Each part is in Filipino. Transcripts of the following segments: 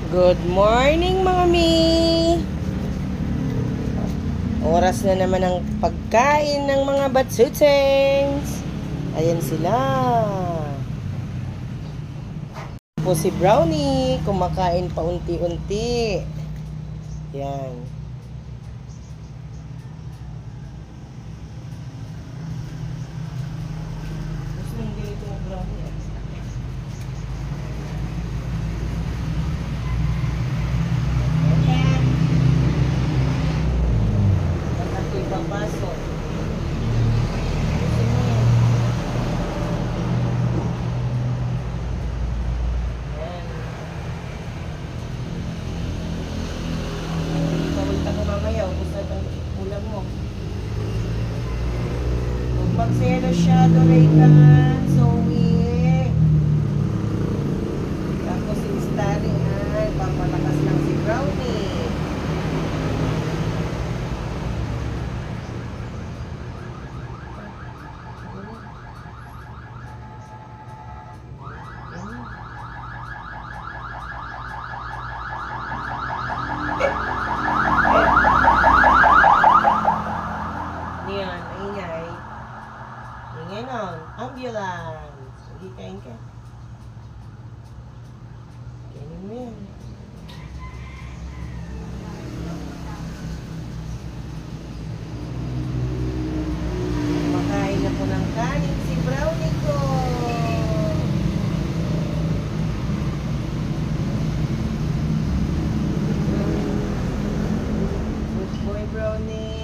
Good morning mga mi! Oras na naman ang pagkain ng mga batsutsings. Ayan sila. Po si Brownie, kumakain pa unti-unti. Yan. Gusto nang ganito mo Brownie. Papasok. Pawalta ko mamaya, ubusad ang ulam mo. Huwag magselo shadow Raykan, Zoe. Tapos si Starry, papalakas lang si Brownie. Yan, ingay. Ingay nun. Ambulance. Sige, kain ka. Kainin mo yan. Makain na po ng kanin si Brownie ko. Good boy, Brownie.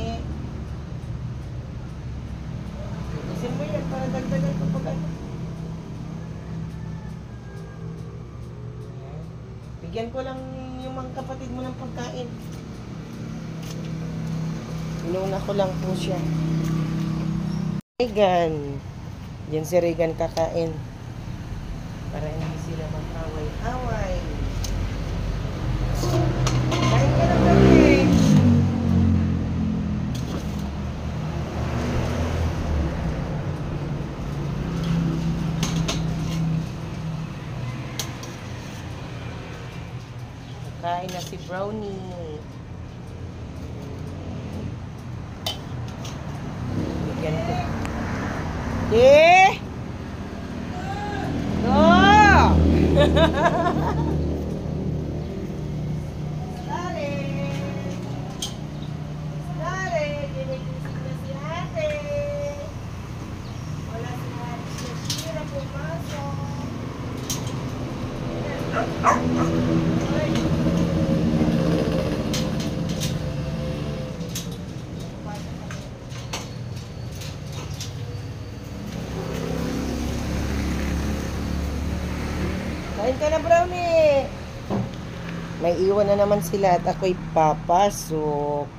Isin mo yan para dagdagan ko pag ano. Bigyan ko lang yung mga kapatid mo ng pagkain. Inuna ko lang po siya. Regan. Diyan si Regan kakain. Para hindi sila mag-away-away. Kain ka lang kami. Kain na si Brownie. Bigyan ko. No! Stare, ginigising na si ate. Wala si ate siya sira pumasok. Kain ka na, Brownie. May iwan na naman sila at ako'y papasok.